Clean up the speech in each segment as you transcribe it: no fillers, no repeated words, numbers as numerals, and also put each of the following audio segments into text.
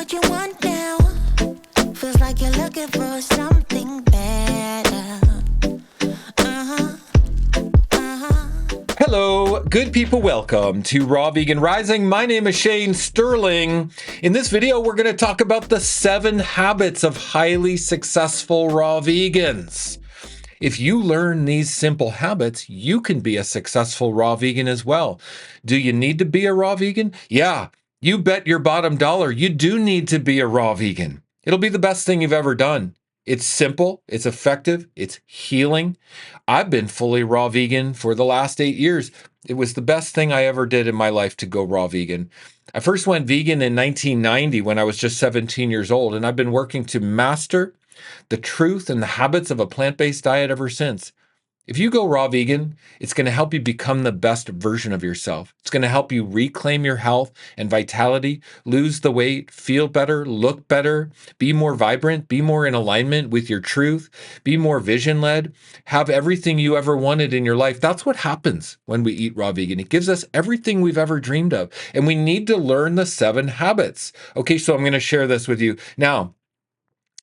what you want now. Feels like you're looking for something better. Hello, good people. Welcome to Raw Vegan Rising. My name is Shane Sterling. In this video, we're going to talk about the 7 habits of highly successful raw vegans. If you learn these simple habits, you can be a successful raw vegan as well. Do you need to be a raw vegan? Yeah, you bet your bottom dollar you do need to be a raw vegan. It'll be the best thing you've ever done. It's simple, it's effective, it's healing. I've been fully raw vegan for the last 8 years. It was the best thing I ever did in my life to go raw vegan. I first went vegan in 1990 when I was just 17 years old, and I've been working to master the truth and the habits of a plant-based diet ever since. If you go raw vegan, it's going to help you become the best version of yourself. It's going to help you reclaim your health and vitality, lose the weight, feel better, look better, be more vibrant, be more in alignment with your truth, be more vision-led, have everything you ever wanted in your life. That's what happens when we eat raw vegan. It gives us everything we've ever dreamed of. And we need to learn the 7 habits. Okay, so I'm going to share this with you. Now,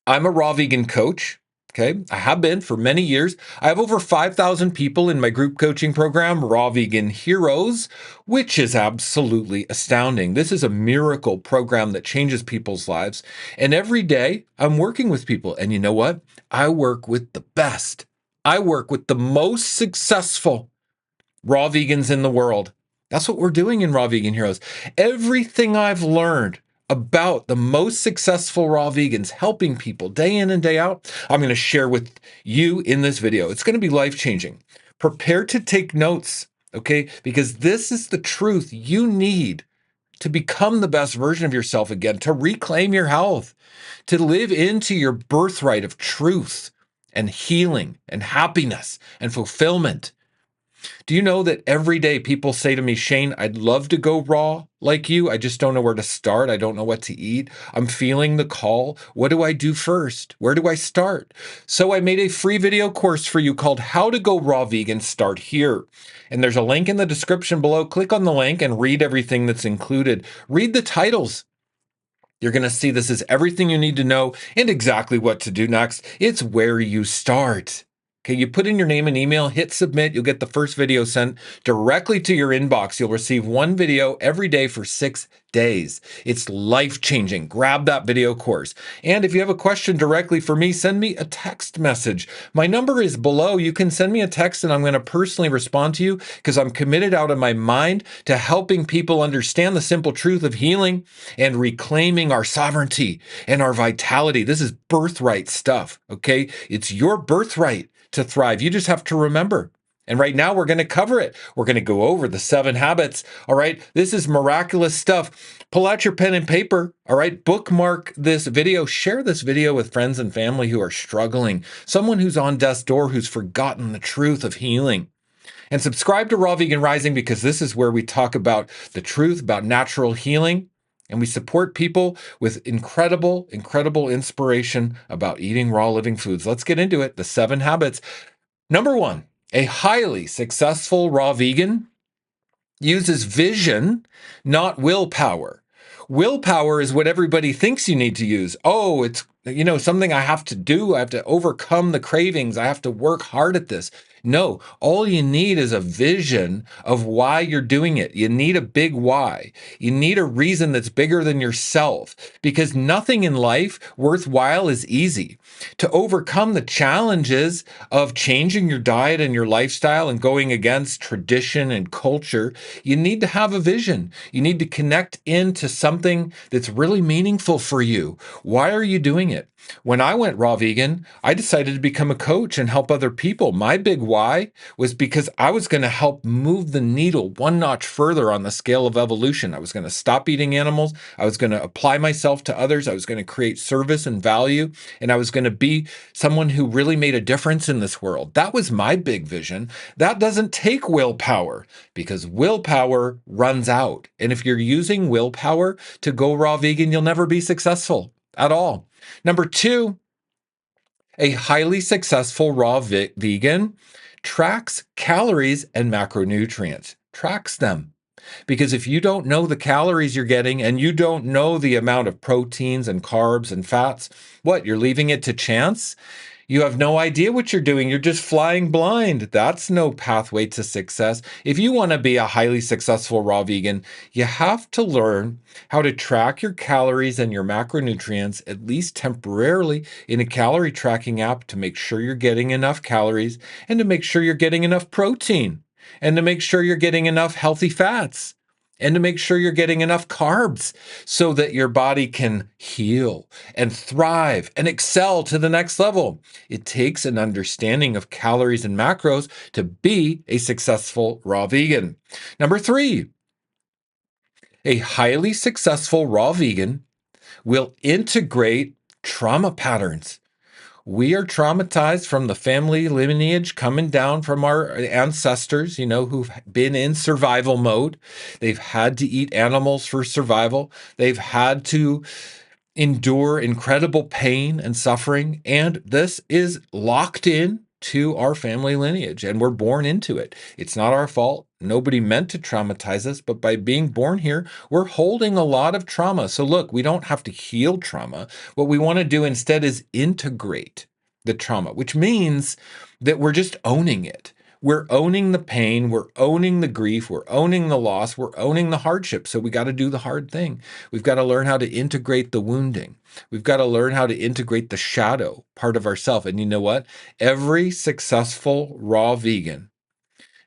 I'm a raw vegan coach. Okay, I have been for many years. I have over 5,000 people in my group coaching program, Raw Vegan Heroes, which is absolutely astounding. This is a miracle program that changes people's lives. And every day I'm working with people. And you know what? I work with the best. I work with the most successful raw vegans in the world. That's what we're doing in Raw Vegan Heroes. Everything I've learned about the most successful raw vegans helping people day in and day out, I'm going to share with you in this video. It's going to be life-changing. Prepare to take notes, okay? Because this is the truth you need to become the best version of yourself again, to reclaim your health, to live into your birthright of truth and healing and happiness and fulfillment. Do you know that every day people say to me, Shane, I'd love to go raw like you. I just don't know where to start. I don't know what to eat. I'm feeling the call. What do I do first? Where do I start? So I made a free video course for you called How to Go Raw Vegan. Start Here. And there's a link in the description below. Click on the link and read everything that's included. Read the titles. You're going to see this is everything you need to know and exactly what to do next. It's where you start. Okay, you put in your name and email, hit submit, you'll get the first video sent directly to your inbox. You'll receive one video every day for 6 days. It's life-changing. Grab that video course. And if you have a question directly for me, send me a text message. My number is below. You can send me a text and I'm going to personally respond to you because I'm committed out of my mind to helping people understand the simple truth of healing and reclaiming our sovereignty and our vitality. This is birthright stuff, okay? It's your birthright to thrive. You just have to remember. And right now we're going to cover it. We're going to go over the 7 habits. All right. This is miraculous stuff. Pull out your pen and paper. All right. Bookmark this video. Share this video with friends and family who are struggling. Someone who's on death's door who's forgotten the truth of healing. And subscribe to Raw Vegan Rising because this is where we talk about the truth about natural healing. And we support people with incredible inspiration about eating raw living foods. Let's get into it. The 7 habits. Number 1, a highly successful raw vegan uses vision, not willpower. Willpower is what everybody thinks you need to use. Oh, it's, something I have to do. I have to overcome the cravings. I have to work hard at this. No, all you need is a vision of why you're doing it. You need a big why. You need a reason that's bigger than yourself because nothing in life worthwhile is easy. To overcome the challenges of changing your diet and your lifestyle and going against tradition and culture, you need to have a vision. You need to connect into something that's really meaningful for you. Why are you doing it? When I went raw vegan, I decided to become a coach and help other people. My big why was because I was going to help move the needle one notch further on the scale of evolution. I was going to stop eating animals. I was going to apply myself to others. I was going to create service and value. And I was going to be someone who really made a difference in this world. That was my big vision. That doesn't take willpower because willpower runs out. And if you're using willpower to go raw vegan, you'll never be successful at all. Number 2, a highly successful raw vegan tracks calories and macronutrients, tracks them. Because if you don't know the calories you're getting and you don't know the amount of proteins and carbs and fats, what, you're leaving it to chance? You have no idea what you're doing. You're just flying blind. That's no pathway to success. If you want to be a highly successful raw vegan, you have to learn how to track your calories and your macronutrients, at least temporarily, in a calorie tracking app to make sure you're getting enough calories and to make sure you're getting enough protein and to make sure you're getting enough healthy fats and to make sure you're getting enough carbs so that your body can heal and thrive and excel to the next level. It takes an understanding of calories and macros to be a successful raw vegan. Number 3, a highly successful raw vegan will integrate trauma patterns. We are traumatized from the family lineage coming down from our ancestors, who've been in survival mode. They've had to eat animals for survival. They've had to endure incredible pain and suffering. And this is locked in to our family lineage, and we're born into it. It's not our fault. Nobody meant to traumatize us, but by being born here, we're holding a lot of trauma. So look, we don't have to heal trauma. What we want to do instead is integrate the trauma, which means that we're just owning it. We're owning the pain, we're owning the grief, we're owning the loss, we're owning the hardship. So we got to do the hard thing. We've got to learn how to integrate the wounding. We've got to learn how to integrate the shadow part of ourself. And you know what? Every successful raw vegan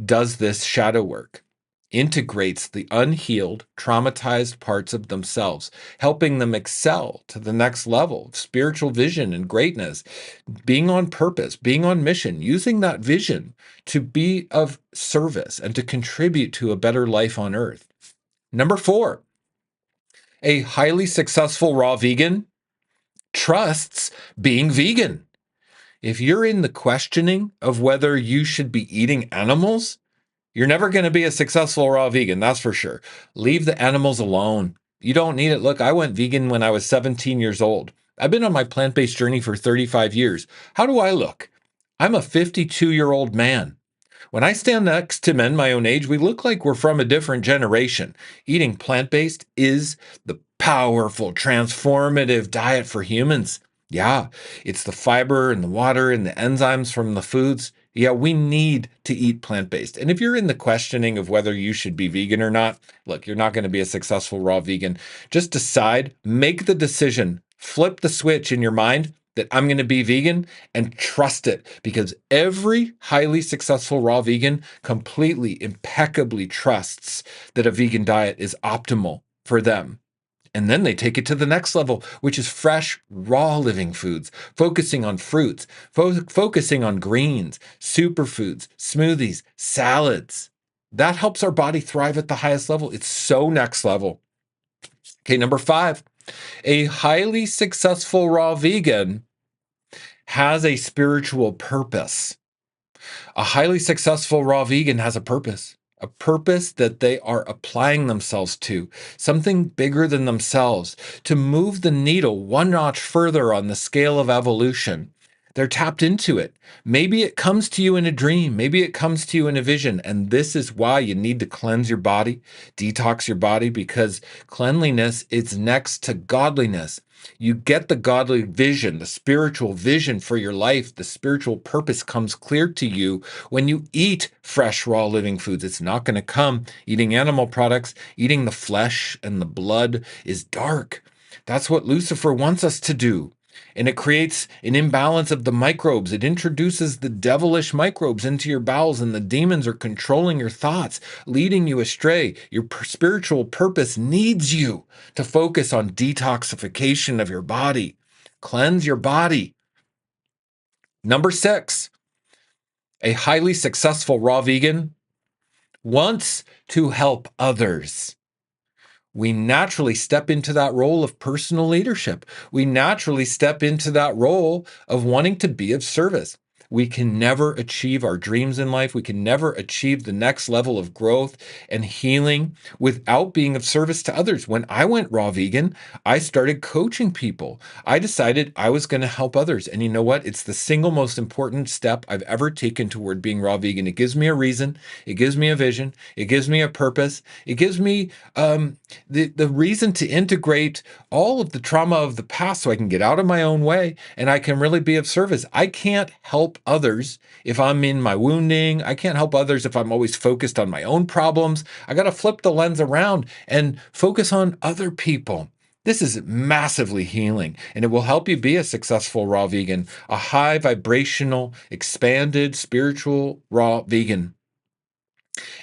does this shadow work, integrates the unhealed, traumatized parts of themselves, helping them excel to the next level of spiritual vision and greatness, being on purpose, being on mission, using that vision to be of service and to contribute to a better life on earth. Number 4, a highly successful raw vegan trusts being vegan. If you're in the questioning of whether you should be eating animals, you're never going to be a successful raw vegan, that's for sure. Leave the animals alone. You don't need it. Look, I went vegan when I was 17 years old. I've been on my plant-based journey for 35 years. How do I look? I'm a 52-year-old man. When I stand next to men my own age, we look like we're from a different generation. Eating plant-based is the powerful, transformative diet for humans. Yeah, it's the fiber and the water and the enzymes from the foods. Yeah, we need to eat plant-based. And if you're in the questioning of whether you should be vegan or not, look, you're not going to be a successful raw vegan. Just decide, make the decision, flip the switch in your mind that I'm going to be vegan and trust it, because every highly successful raw vegan completely, impeccably trusts that a vegan diet is optimal for them. And then they take it to the next level, which is fresh, raw living foods, focusing on fruits, focusing on greens, superfoods, smoothies, salads. That helps our body thrive at the highest level. It's so next level. Okay, number 5, a highly successful raw vegan has a spiritual purpose. A highly successful raw vegan has a purpose that they are applying themselves to, something bigger than themselves, to move the needle one notch further on the scale of evolution. They're tapped into it. Maybe it comes to you in a dream. Maybe it comes to you in a vision. And this is why you need to cleanse your body, detox your body, because cleanliness is next to godliness. You get the godly vision, the spiritual vision for your life. The spiritual purpose comes clear to you when you eat fresh, raw living foods. It's not going to come eating animal products. Eating the flesh and the blood is dark. That's what Lucifer wants us to do. And it creates an imbalance of the microbes. It introduces the devilish microbes into your bowels, and the demons are controlling your thoughts, leading you astray. Your spiritual purpose needs you to focus on detoxification of your body. Cleanse your body. Number 6, a highly successful raw vegan wants to help others. We naturally step into that role of personal leadership. We naturally step into that role of wanting to be of service. we can never achieve our dreams in life. We can never achieve the next level of growth and healing without being of service to others. When I went raw vegan, I started coaching people. I decided I was going to help others. And you know what? It's the single most important step I've ever taken toward being raw vegan. It gives me a reason. It gives me a vision. It gives me a purpose. It gives me the reason to integrate all of the trauma of the past so I can get out of my own way and I can really be of service. I can't help others if I'm in my wounding. I can't help others if I'm always focused on my own problems. I got to flip the lens around and focus on other people. This is massively healing, and it will help you be a successful raw vegan, a high vibrational, expanded, spiritual raw vegan.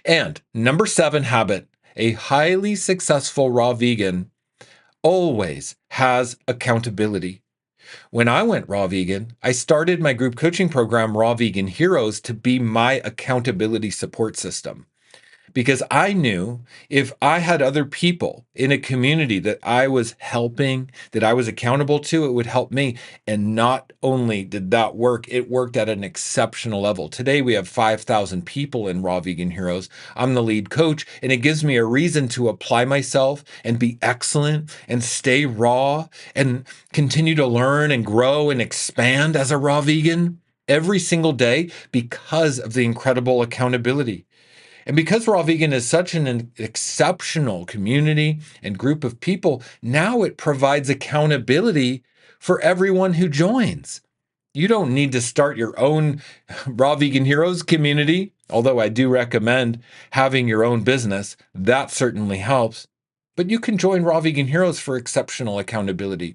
And number 7 habit, a highly successful raw vegan always has accountability. When I went raw vegan, I started my group coaching program, Raw Vegan Heroes, to be my accountability support system. Because I knew if I had other people in a community that I was helping, that I was accountable to, it would help me. And not only did that work, it worked at an exceptional level. Today, we have 5,000 people in Raw Vegan Heroes. I'm the lead coach, and it gives me a reason to apply myself and be excellent and stay raw and continue to learn and grow and expand as a raw vegan every single day because of the incredible accountability. And because Raw Vegan is such an exceptional community and group of people, now it provides accountability for everyone who joins. You don't need to start your own Raw Vegan Heroes community, although I do recommend having your own business. That certainly helps. But you can join Raw Vegan Heroes for exceptional accountability.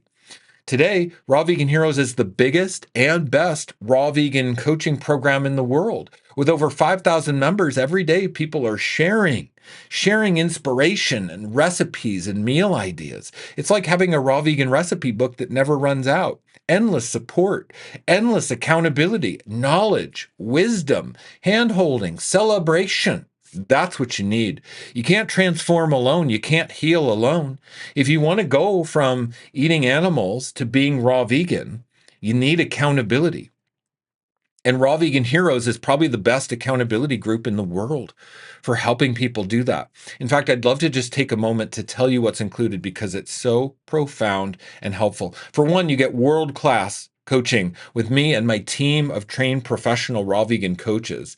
Today, Raw Vegan Heroes is the biggest and best raw vegan coaching program in the world. With over 5,000 members every day, people are sharing inspiration and recipes and meal ideas. It's like having a raw vegan recipe book that never runs out. Endless support, endless accountability, knowledge, wisdom, hand-holding, celebration. That's what you need. You can't transform alone. You can't heal alone. If you want to go from eating animals to being raw vegan, you need accountability. And Raw Vegan Heroes is probably the best accountability group in the world for helping people do that. In fact, I'd love to just take a moment to tell you what's included because it's so profound and helpful. For one, you get world-class coaching with me and my team of trained professional raw vegan coaches.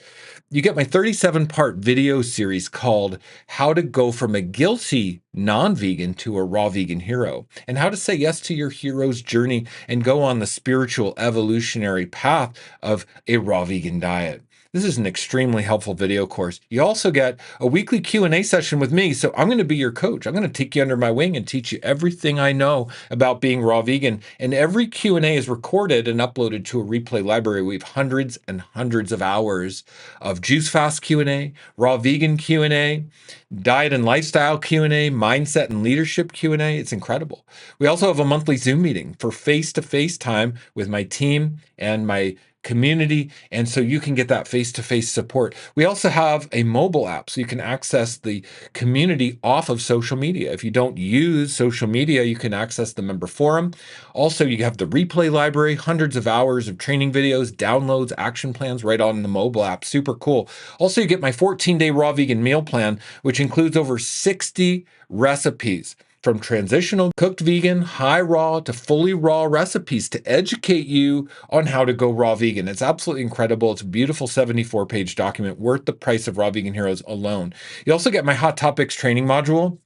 You get my 37-part video series called How to Go from a Guilty Non-Vegan to a Raw Vegan Hero, and how to say yes to your hero's journey and go on the spiritual evolutionary path of a raw vegan diet. This is an extremely helpful video course. You also get a weekly Q&A session with me, so I'm going to be your coach. I'm going to take you under my wing and teach you everything I know about being raw vegan. And every Q&A is recorded and uploaded to a replay library. We have hundreds and hundreds of hours of Juice Fast Q&A, raw vegan Q&A, diet and lifestyle Q&A, mindset and leadership Q&A. It's incredible. We also have a monthly Zoom meeting for face-to-face time with my team and my community, and so you can get that face-to-face support. We also have a mobile app so you can access the community off of social media. If you don't use social media, you can access the member forum. Also, you have the replay library, hundreds of hours of training videos, downloads, action plans right on the mobile app. Super cool. Also, you get my 14-day raw vegan meal plan, which includes over 60 recipes from transitional cooked vegan, high raw to fully raw recipes to educate you on how to go raw vegan. It's absolutely incredible. It's a beautiful 74-page document worth the price of Raw Vegan Heroes alone. You also get my Hot Topics training module,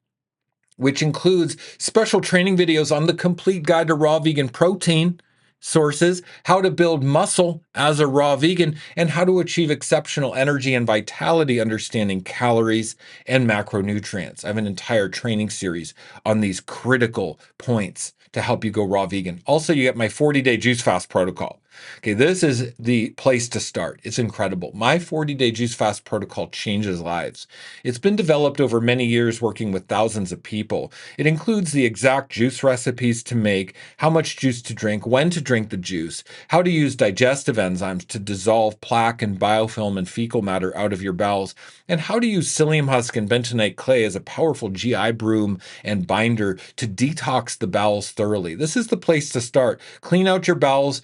which includes special training videos on the complete guide to raw vegan protein sources, how to build muscle as a raw vegan, and how to achieve exceptional energy and vitality, understanding calories and macronutrients. I have an entire training series on these critical points to help you go raw vegan. Also, you get my 40-day juice fast protocol. Okay, this is the place to start. It's incredible. My 40-day juice fast protocol changes lives. It's been developed over many years working with thousands of people. It includes the exact juice recipes to make, how much juice to drink, when to drink the juice, how to use digestive enzymes to dissolve plaque and biofilm and fecal matter out of your bowels, and how to use psyllium husk and bentonite clay as a powerful GI broom and binder to detox the bowels thoroughly. This is the place to start. Clean out your bowels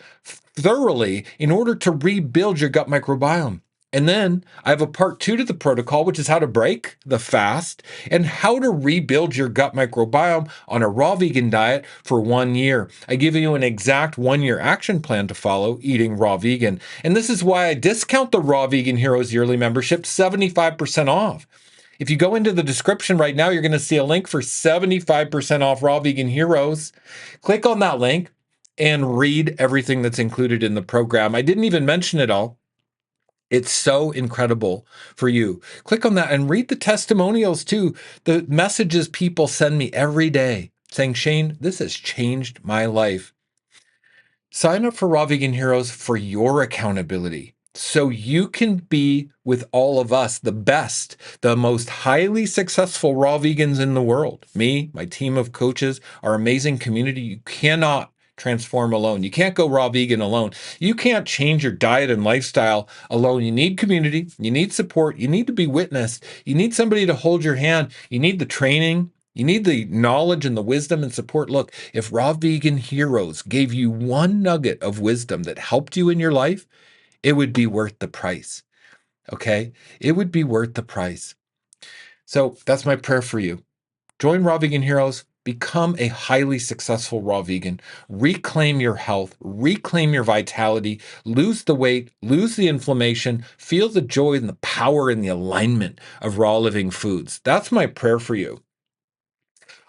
thoroughly in order to rebuild your gut microbiome. And then I have a part 2 to the protocol, which is how to break the fast and how to rebuild your gut microbiome on a raw vegan diet for 1 year. I give you an exact 1-year action plan to follow eating raw vegan. And this is why I discount the Raw Vegan Heroes yearly membership 75% off. If you go into the description right now, you're going to see a link for 75% off Raw Vegan Heroes. Click on that link and read everything that's included in the program. I didn't even mention it all. It's so incredible for you. Click on that and read the testimonials too. The messages people send me every day saying, Shane, this has changed my life. Sign up for Raw Vegan Heroes for your accountability so you can be with all of us, the best, the most highly successful raw vegans in the world. Me, my team of coaches, our amazing community. You cannot transform alone. You can't go raw vegan alone. You can't change your diet and lifestyle alone. You need community. You need support. You need to be witnessed. You need somebody to hold your hand. You need the training. You need the knowledge and the wisdom and support. Look, if Raw Vegan Heroes gave you one nugget of wisdom that helped you in your life, it would be worth the price. Okay? It would be worth the price. So that's my prayer for you. Join Raw Vegan Heroes. Become a highly successful raw vegan. Reclaim your health, reclaim your vitality, lose the weight, lose the inflammation, feel the joy and the power and the alignment of raw living foods. That's my prayer for you.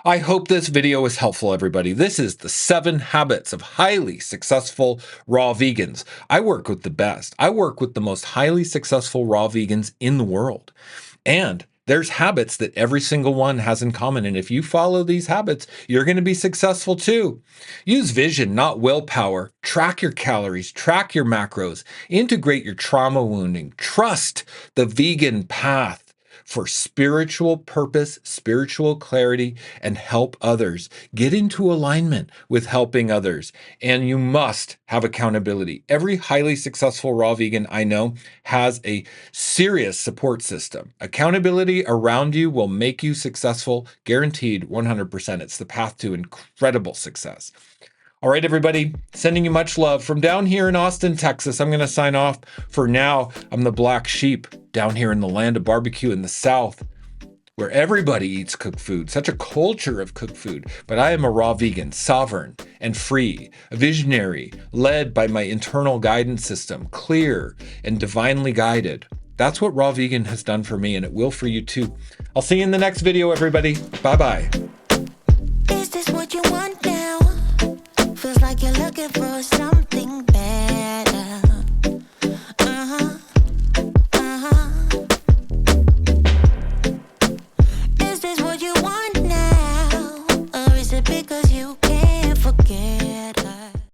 I hope this video is helpful, everybody. This is the 7 habits of highly successful raw vegans. I work with the best. I work with the most highly successful raw vegans in the world. And there's habits that every single one has in common. And if you follow these habits, you're going to be successful too. Use vision, not willpower. Track your calories, track your macros, integrate your trauma wounding. Trust the vegan path for spiritual purpose, spiritual clarity, and help others. Get into alignment with helping others. And you must have accountability. Every highly successful raw vegan I know has a serious support system. Accountability around you will make you successful, guaranteed 100%. It's the path to incredible success. All right, everybody, sending you much love from down here in Austin, Texas. I'm going to sign off for now. I'm the black sheep down here in the land of barbecue in the South, where everybody eats cooked food, such a culture of cooked food. But I am a raw vegan, sovereign and free, a visionary, led by my internal guidance system, clear and divinely guided. That's what raw vegan has done for me, and it will for you too. I'll see you in the next video, everybody. Bye-bye. Is this what you want now? Feels like you're looking for something.